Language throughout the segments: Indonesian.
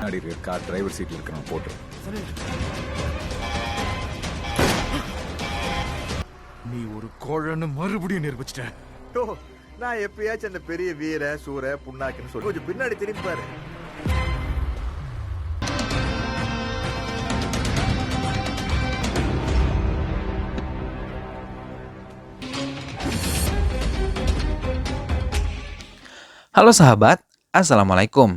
பின்னாடி இருக்க car driver சீட்ல இருக்கிறவன் போட்டு. நீ ஒரு கோழன்னு மறுபடியும் நிரூபிச்சிட்ட. நான் எப்பயாச்சும் அந்த பெரிய வீர சூர புண்ணாக்குன்னு சொல்லி கொஞ்சம் பின்னாடி திரும்பி பாரு. Halo sahabat, Assalamualaikum.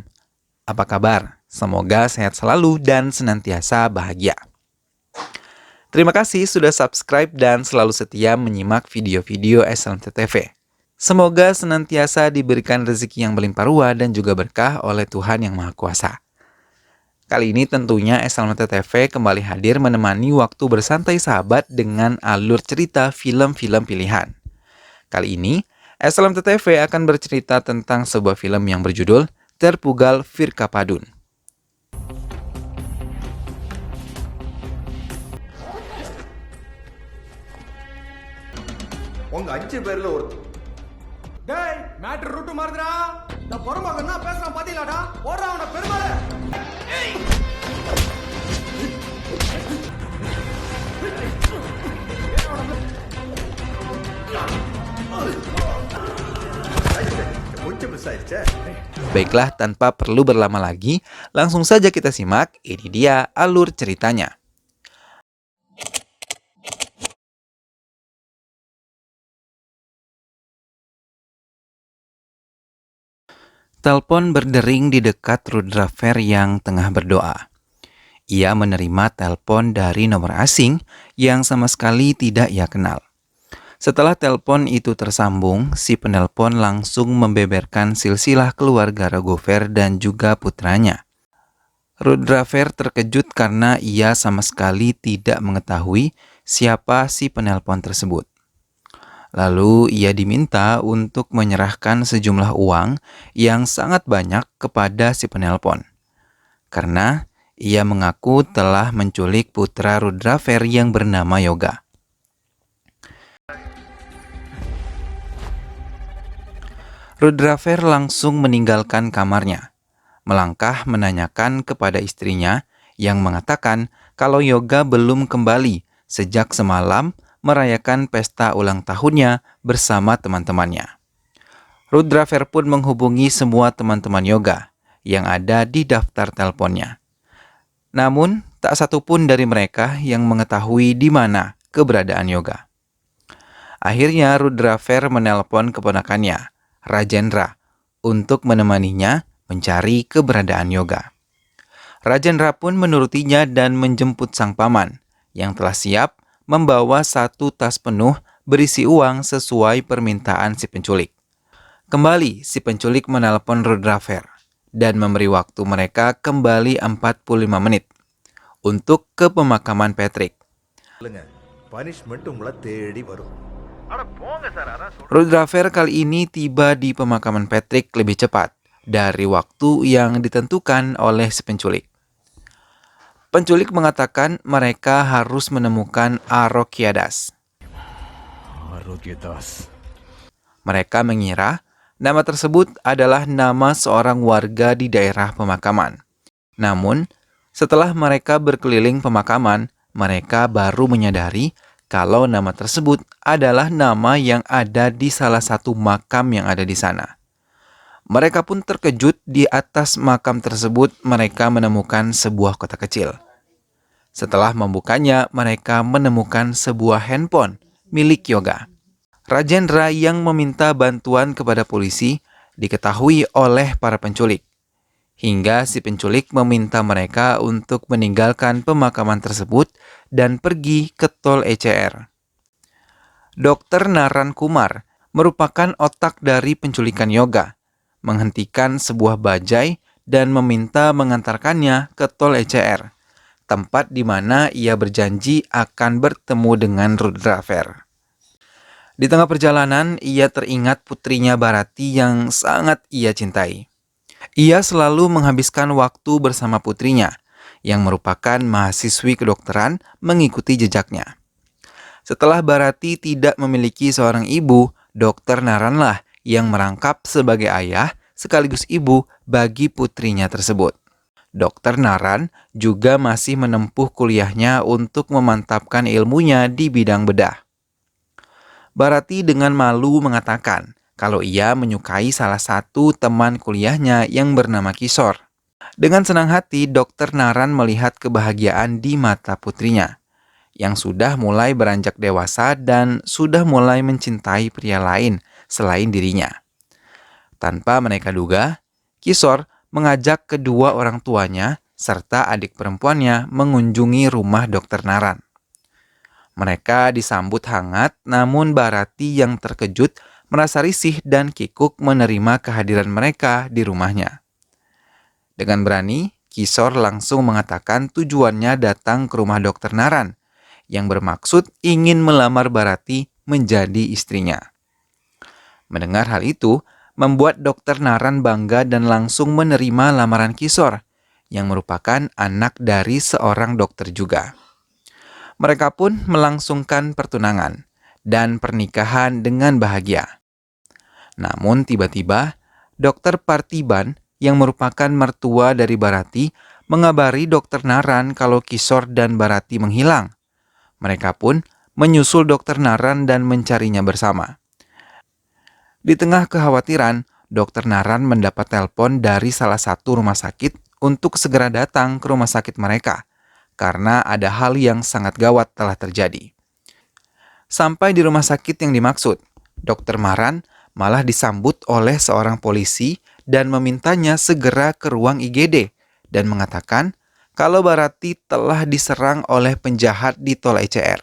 Apa kabar? Semoga sehat selalu dan senantiasa bahagia. Terima kasih sudah subscribe dan selalu setia menyimak video-video SLMT TV. Semoga senantiasa diberikan rezeki yang berlimpah ruah dan juga berkah oleh Tuhan Yang Maha Kuasa. Kali ini tentunya SLMT TV kembali hadir menemani waktu bersantai sahabat dengan alur cerita film-film pilihan. Kali ini, SLMT TV akan bercerita tentang sebuah film yang berjudul Terpugal Virkapadun. உங்க 5 பேர்ல ஒரு டேய் matter root மாறுதுடா. நான் பொறுமாக என்ன பேசுறான் பாத்தீங்களாடா? ஓடுறா அவன பெருமாளே. கொஞ்சம் மிஸ் ஆயிடுச்சே. Baiklah, tanpa perlu berlama lagi, langsung saja kita simak. Ini dia alur ceritanya. Telepon berdering di dekat Rudra Fair yang tengah berdoa. Ia menerima telepon dari nomor asing yang sama sekali tidak ia kenal. Setelah telepon itu tersambung, si penelpon langsung membeberkan silsilah keluarga Ragover dan juga putranya. Rudra Fair terkejut karena ia sama sekali tidak mengetahui siapa si penelpon tersebut. Lalu ia diminta untuk menyerahkan sejumlah uang yang sangat banyak kepada si penelpon. Karena ia mengaku telah menculik putra Rudra Fair yang bernama Yoga. Rudra Fair langsung meninggalkan kamarnya, melangkah menanyakan kepada istrinya yang mengatakan kalau Yoga belum kembali sejak semalam merayakan pesta ulang tahunnya bersama teman-temannya. Rudra Fair pun menghubungi semua teman-teman Yoga yang ada di daftar teleponnya. Namun, tak satu pun dari mereka yang mengetahui di mana keberadaan Yoga. Akhirnya Rudra Fair menelpon keponakannya, Rajendra, untuk menemaninya mencari keberadaan Yoga. Rajendra pun menurutinya dan menjemput sang paman yang telah siap membawa 1 tas penuh berisi uang sesuai permintaan si penculik. Kembali si penculik menelpon Rudra Fair dan memberi waktu mereka kembali 45 menit untuk ke pemakaman Patrick. Punishment உங்களை தேடி வரும். Rudra Fair kali ini tiba di pemakaman Patrick lebih cepat dari waktu yang ditentukan oleh si penculik. Penculik mengatakan mereka harus menemukan Arokiadas. Mereka mengira nama tersebut adalah nama seorang warga di daerah pemakaman. Namun, setelah mereka berkeliling pemakaman, mereka baru menyadari kalau nama tersebut adalah nama yang ada di salah satu makam yang ada di sana. Mereka pun terkejut. Di atas makam tersebut mereka menemukan sebuah kotak kecil. Setelah membukanya, mereka menemukan sebuah handphone milik Yoga. Rajendra yang meminta bantuan kepada polisi diketahui oleh para penculik. Hingga si penculik meminta mereka untuk meninggalkan pemakaman tersebut dan pergi ke tol ECR. Dr. Naran Kumar merupakan otak dari penculikan Yoga, menghentikan sebuah bajai dan meminta mengantarkannya ke tol ECR, tempat di mana ia berjanji akan bertemu dengan Rudra Fair. Di tengah perjalanan, ia teringat putrinya Barati yang sangat ia cintai. Ia selalu menghabiskan waktu bersama putrinya, yang merupakan mahasiswi kedokteran mengikuti jejaknya. Setelah Barati tidak memiliki seorang ibu, Dr. Naranlah yang merangkap sebagai ayah sekaligus ibu bagi putrinya tersebut. Dr. Naran juga masih menempuh kuliahnya untuk memantapkan ilmunya di bidang bedah. Barati dengan malu mengatakan kalau ia menyukai salah satu teman kuliahnya yang bernama Kishore. Dengan senang hati, Dr. Naran melihat kebahagiaan di mata putrinya, yang sudah mulai beranjak dewasa dan sudah mulai mencintai pria lain selain dirinya. Tanpa mereka duga, Kishore mengajak kedua orang tuanya serta adik perempuannya mengunjungi rumah Dr. Naran. Mereka disambut hangat, namun Barati yang terkejut merasa risih dan kikuk menerima kehadiran mereka di rumahnya. Dengan berani, Kishore langsung mengatakan tujuannya datang ke rumah Dr. Naran, yang bermaksud ingin melamar Barati menjadi istrinya. Mendengar hal itu, membuat Dr. Naran bangga dan langsung menerima lamaran Kishore, yang merupakan anak dari seorang dokter juga. Mereka pun melangsungkan pertunangan dan pernikahan dengan bahagia. Namun tiba-tiba, Dr. Parthiban yang merupakan mertua dari Barati mengabari Dr. Naran kalau Kishore dan Barati menghilang. Mereka pun menyusul Dr. Naran dan mencarinya bersama. Di tengah kekhawatiran, Dr. Naran mendapat telepon dari salah satu rumah sakit untuk segera datang ke rumah sakit mereka, karena ada hal yang sangat gawat telah terjadi. Sampai di rumah sakit yang dimaksud, Dr. Naran malah disambut oleh seorang polisi dan memintanya segera ke ruang IGD dan mengatakan kalau Barati telah diserang oleh penjahat di tol ECR.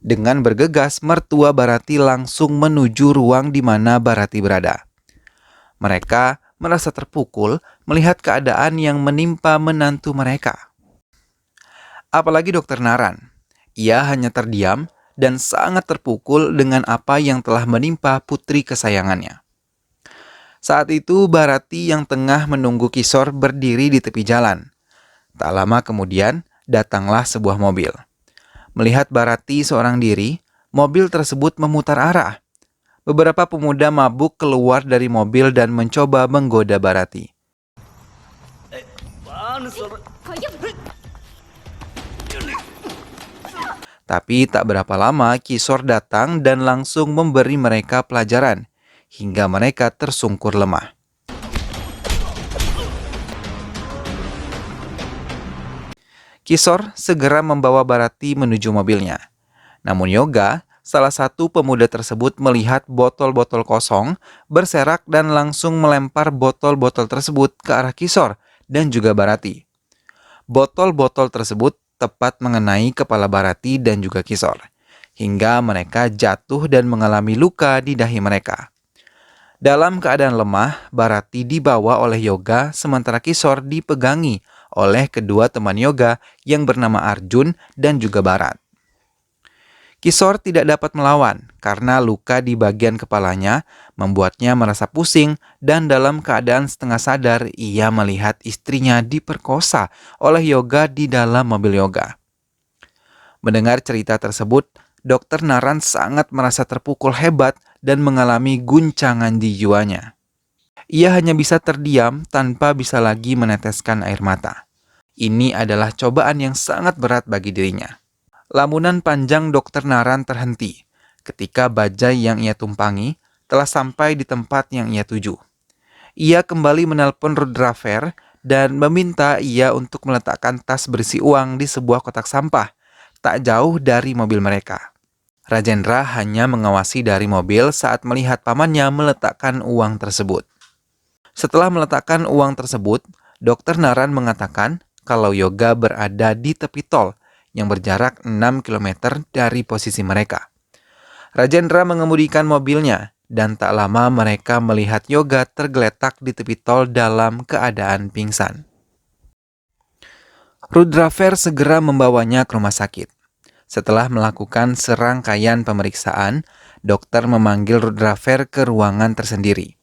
Dengan bergegas, mertua Barati langsung menuju ruang di mana Barati berada. Mereka merasa terpukul melihat keadaan yang menimpa menantu mereka. Apalagi Dr. Naran, ia hanya terdiam dan sangat terpukul dengan apa yang telah menimpa putri kesayangannya. Saat itu Barati yang tengah menunggu Kishore berdiri di tepi jalan. Tak lama kemudian datanglah sebuah mobil. Melihat Barati seorang diri, mobil tersebut memutar arah. Beberapa pemuda mabuk keluar dari mobil dan mencoba menggoda Barati. Tapi tak berapa lama Kishore datang dan langsung memberi mereka pelajaran, hingga mereka tersungkur lemah. Kishore segera membawa Barati menuju mobilnya. Namun Yoga, salah satu pemuda tersebut melihat botol-botol kosong, berserak dan langsung melempar botol-botol tersebut ke arah Kishore dan juga Barati. Botol-botol tersebut tepat mengenai kepala Barati dan juga Kishore, hingga mereka jatuh dan mengalami luka di dahi mereka. Dalam keadaan lemah, Barati dibawa oleh Yoga sementara Kishore dipegangi oleh kedua teman Yoga yang bernama Arjun dan juga Bharat. Kishore tidak dapat melawan karena luka di bagian kepalanya membuatnya merasa pusing dan dalam keadaan setengah sadar ia melihat istrinya diperkosa oleh Yoga di dalam mobil Yoga. Mendengar cerita tersebut, Dr. Naran sangat merasa terpukul hebat dan mengalami guncangan di jiwanya. Ia hanya bisa terdiam tanpa bisa lagi meneteskan air mata. Ini adalah cobaan yang sangat berat bagi dirinya. Lamunan panjang Dr. Naran terhenti ketika bajai yang ia tumpangi telah sampai di tempat yang ia tuju. Ia kembali menelpon Rudrafer dan meminta ia untuk meletakkan tas berisi uang di sebuah kotak sampah tak jauh dari mobil mereka. Rajendra hanya mengawasi dari mobil saat melihat pamannya meletakkan uang tersebut. Setelah meletakkan uang tersebut, Dr. Naran mengatakan kalau Yoga berada di tepi tol yang berjarak 6 km dari posisi mereka. Rajendra mengemudikan mobilnya dan tak lama mereka melihat Yoga tergeletak di tepi tol dalam keadaan pingsan. Rudrafer segera membawanya ke rumah sakit. Setelah melakukan serangkaian pemeriksaan, dokter memanggil Rudrafer ke ruangan tersendiri.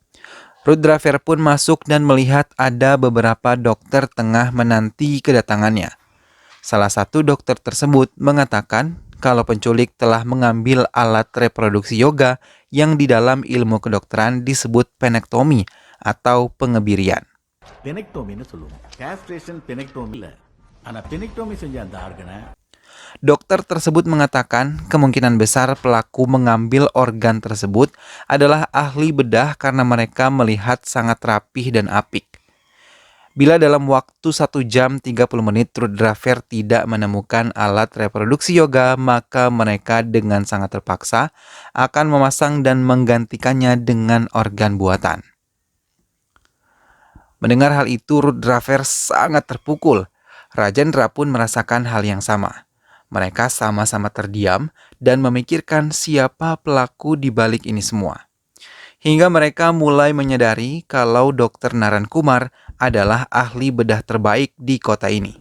Rudrafer pun masuk dan melihat ada beberapa dokter tengah menanti kedatangannya. Salah satu dokter tersebut mengatakan kalau penculik telah mengambil alat reproduksi Yoga yang di dalam ilmu kedokteran disebut penektomi atau pengebirian. பெனக்டோமின்னு சொல்லுவோம். கேஸ்ட்ரேஷன் பெனக்டோமி இல்ல. ஆனா பெனக்டோமி செஞ்ச அந்த ஆர்கனை Dokter tersebut mengatakan kemungkinan besar pelaku mengambil organ tersebut adalah ahli bedah karena mereka melihat sangat rapih dan apik. Bila dalam waktu 1 jam 30 menit Rudraver tidak menemukan alat reproduksi yoga, maka mereka dengan sangat terpaksa akan memasang dan menggantikannya dengan organ buatan. Mendengar hal itu, Rudraver sangat terpukul. Rajendra pun merasakan hal yang sama. Mereka sama-sama terdiam dan memikirkan siapa pelaku di balik ini semua. Hingga mereka mulai menyadari kalau Dr. Naran Kumar adalah ahli bedah terbaik di kota ini.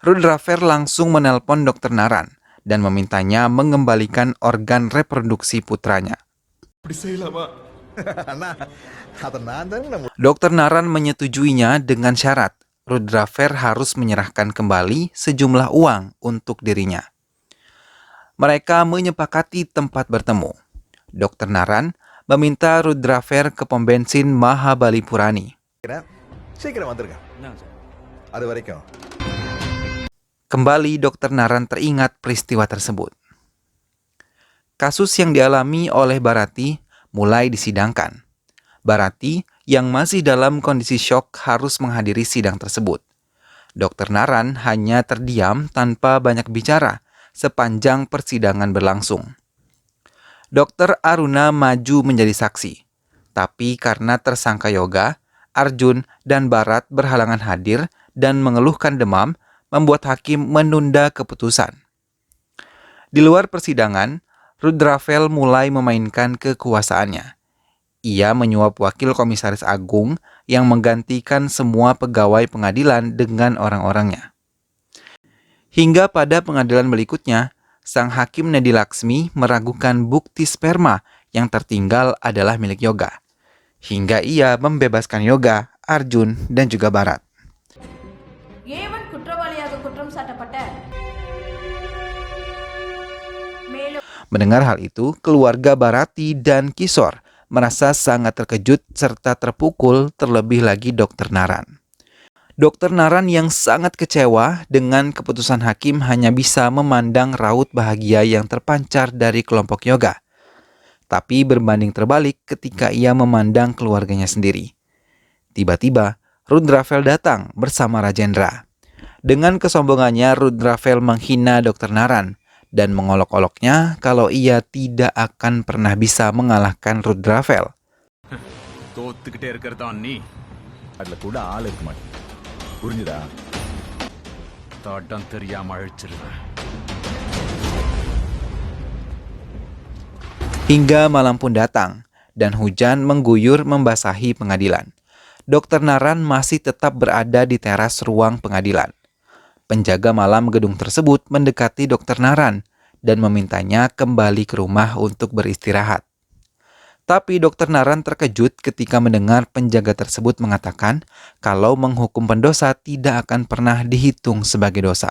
Rudraver langsung menelpon Dr. Naran dan memintanya mengembalikan organ reproduksi putranya. அண்ணா அதை நான் தானே Dr. Naran menyetujuinya dengan syarat Rudraver harus menyerahkan kembali sejumlah uang untuk dirinya. Mereka menyepakati tempat bertemu. Dr. Naran meminta Rudraver ke pom bensin Mahabalipurani. சீக்கிரம் வந்துருங்க. அது வரைக்கும் Kembali Dr. Naran teringat peristiwa tersebut. Kasus yang dialami oleh Bharati mulai disidangkan. Bharati yang masih dalam kondisi syok harus menghadiri sidang tersebut. Dr. Naran hanya terdiam tanpa banyak bicara sepanjang persidangan berlangsung. Dr. Aruna maju menjadi saksi. Tapi karena tersangka yoga, Arjun dan Bharat berhalangan hadir dan mengeluhkan demam, membuat hakim menunda keputusan. Di luar persidangan, Rudravel mulai memainkan kekuasaannya. Ia menyuap wakil komisaris agung yang menggantikan semua pegawai pengadilan dengan orang-orangnya. Hingga pada pengadilan berikutnya, sang hakim Nedi Laksmi meragukan bukti sperma yang tertinggal adalah milik Yoga. Hingga ia membebaskan Yoga, Arjun, dan juga Bharat. A1 குற்றவாளியாக குற்றம் சாட்டப்பட்ட மேலும் Mendengar hal itu, keluarga Bharati dan Kishore merasa sangat terkejut serta terpukul, terlebih lagi Dr. Naran. Dr. Naran yang sangat kecewa dengan keputusan hakim hanya bisa memandang raut bahagia yang terpancar dari kelompok yoga. Tapi berbanding terbalik ketika ia memandang keluarganya sendiri. Tiba-tiba, Rudravel datang bersama Rajendra. Dengan kesombongannya, Rudravel menghina Dr. Naran dan mengolok-oloknya kalau ia tidak akan pernah bisa mengalahkan Rudravel. தோத்துக்கிட்டே இருக்கிறதான் நீ அதுல கூட ஆள் இருக்க மாட்டேன். புரிஞ்சுதா? தடம் தெரியாம அழிச்சிருவேன். Hingga malam pun datang, dan hujan mengguyur membasahi pengadilan. Dr. Naran masih tetap berada di teras ruang pengadilan. Penjaga malam gedung tersebut mendekati Dr. Naran dan memintanya kembali ke rumah untuk beristirahat. Tapi Dr. Naran terkejut ketika mendengar penjaga tersebut mengatakan kalau menghukum pendosa tidak akan pernah dihitung sebagai dosa.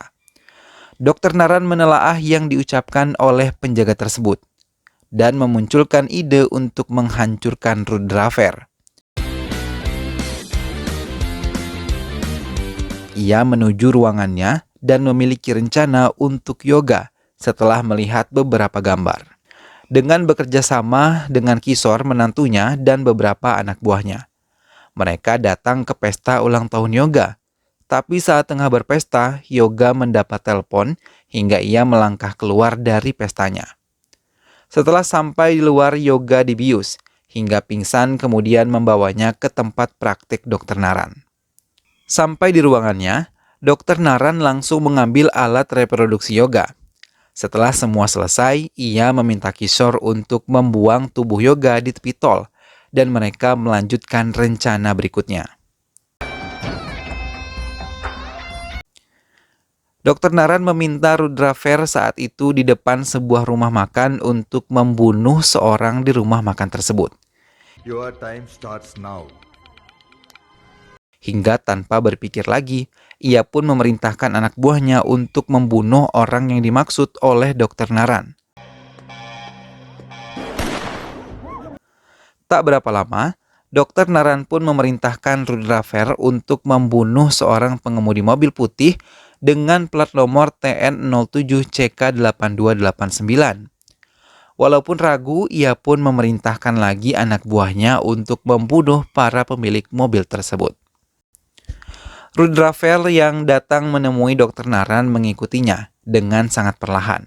Dr. Naran menelaah yang diucapkan oleh penjaga tersebut dan memunculkan ide untuk menghancurkan Rudraver. Ia menuju ruangannya dan memiliki rencana untuk yoga setelah melihat beberapa gambar. Dengan bekerja sama dengan Kishore, menantunya, dan beberapa anak buahnya. Mereka datang ke pesta ulang tahun yoga. Tapi saat tengah berpesta, Yoga mendapat telepon hingga ia melangkah keluar dari pestanya. Setelah sampai di luar, Yoga dibius hingga pingsan, kemudian membawanya ke tempat praktik Dr. Naran. Sampai di ruangannya, Dr. Naran langsung mengambil alat reproduksi Yoga. Setelah semua selesai, ia meminta Kishore untuk membuang tubuh Yoga di tepi tol dan mereka melanjutkan rencana berikutnya. Dr. Naran meminta Rudraver saat itu di depan sebuah rumah makan untuk membunuh seorang di rumah makan tersebut. Your time starts now. Hingga tanpa berpikir lagi, ia pun memerintahkan anak buahnya untuk membunuh orang yang dimaksud oleh Dr. Naran. Tak berapa lama, Dr. Naran pun memerintahkan Rudraver untuk membunuh seorang pengemudi mobil putih dengan plat nomor TN07CK8289. Walaupun ragu, ia pun memerintahkan lagi anak buahnya untuk membunuh para pemilik mobil tersebut. Rudraver yang datang menemui Dr. Naran mengikutinya dengan sangat perlahan.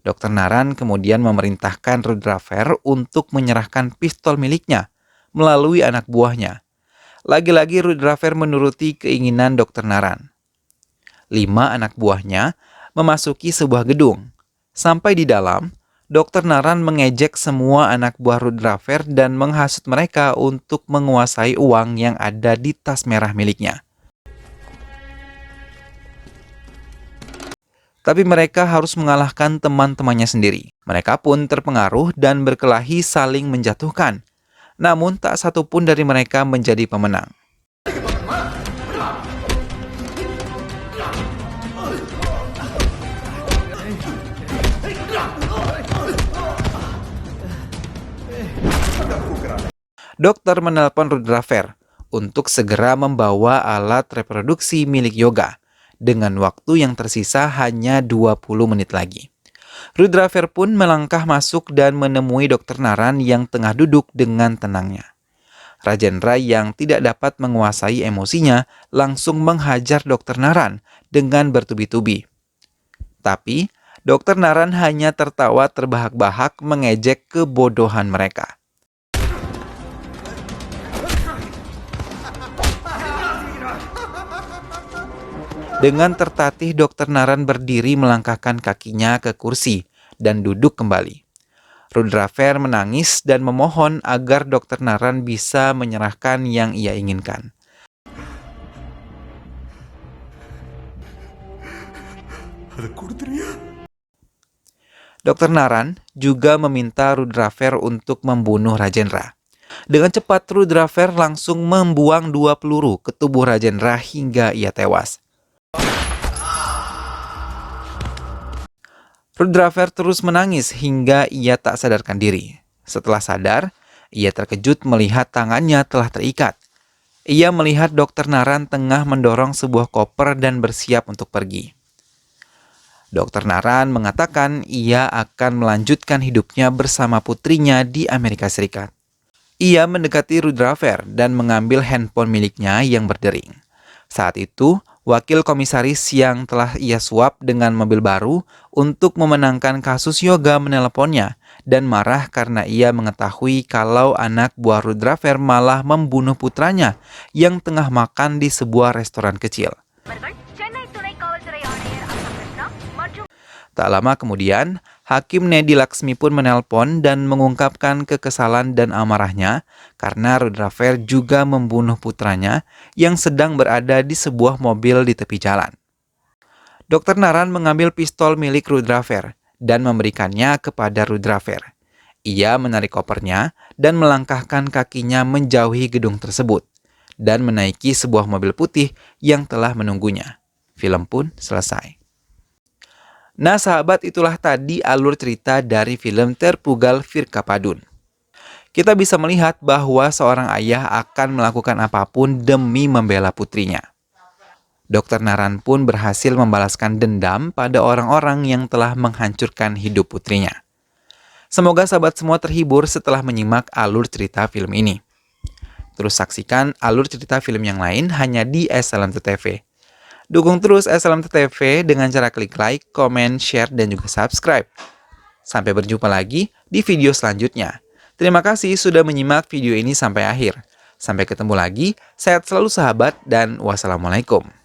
Dr. Naran kemudian memerintahkan Rudraver untuk menyerahkan pistol miliknya melalui anak buahnya. Lagi-lagi Rudraver menuruti keinginan Dr. Naran. 5 anak buahnya memasuki sebuah gedung. Sampai di dalam, Dr. Naran mengejek semua anak buah Rudraver dan menghasut mereka untuk menguasai uang yang ada di tas merah miliknya. Tapi mereka harus mengalahkan teman-temannya sendiri. Mereka pun terpengaruh dan berkelahi saling menjatuhkan. Namun tak satu pun dari mereka menjadi pemenang. Dokter menelpon Rudraver untuk segera membawa alat reproduksi milik Yoga dengan waktu yang tersisa hanya 20 menit lagi. Rudraver pun melangkah masuk dan menemui Dr. Naran yang tengah duduk dengan tenangnya. Rajendra yang tidak dapat menguasai emosinya langsung menghajar Dr. Naran dengan bertubi-tubi. Tapi Dr. Naran hanya tertawa terbahak-bahak mengejek kebodohan mereka. Dengan tertatih, Dr. Naran berdiri melangkahkan kakinya ke kursi dan duduk kembali. Rudraver menangis dan memohon agar Dr. Naran bisa menyerahkan yang ia inginkan. Dr. Naran juga meminta Rudraver untuk membunuh Rajendra. Dengan cepat, Rudraver langsung membuang 2 peluru ke tubuh Rajendra hingga ia tewas. Rudraver terus menangis hingga ia tak sadarkan diri. Setelah sadar, ia terkejut melihat tangannya telah terikat. Ia melihat Dr. Naran tengah mendorong sebuah koper dan bersiap untuk pergi. Dr. Naran mengatakan ia akan melanjutkan hidupnya bersama putrinya di Amerika Serikat. Ia mendekati Rudraver dan mengambil handphone miliknya yang berdering. Saat itu, wakil komisaris yang telah ia suap dengan mobil baru untuk memenangkan kasus Yoga meneleponnya dan marah karena ia mengetahui kalau anak buah Rudraver malah membunuh putranya yang tengah makan di sebuah restoran kecil. Tak lama kemudian, Hakim Nedi Laksmi pun menelpon dan mengungkapkan kekesalan dan amarahnya karena Rudraver juga membunuh putranya yang sedang berada di sebuah mobil di tepi jalan. Dr. Naran mengambil pistol milik Rudraver dan memberikannya kepada Rudraver. Ia menarik kopernya dan melangkahkan kakinya menjauhi gedung tersebut dan menaiki sebuah mobil putih yang telah menunggunya. Film pun selesai. Nah sahabat, itulah tadi alur cerita dari film Terpugal Virkapadun. Kita bisa melihat bahwa seorang ayah akan melakukan apapun demi membela putrinya. Dr. Naran pun berhasil membalaskan dendam pada orang-orang yang telah menghancurkan hidup putrinya. Semoga sahabat semua terhibur setelah menyimak alur cerita film ini. Terus saksikan alur cerita film yang lain hanya di SLMT TV. Dukung terus SLMT TV dengan cara klik like, komen, share, dan juga subscribe. Sampai berjumpa lagi di video selanjutnya. Terima kasih sudah menyimak video ini sampai akhir. Sampai ketemu lagi, sehat selalu sahabat, dan wassalamualaikum.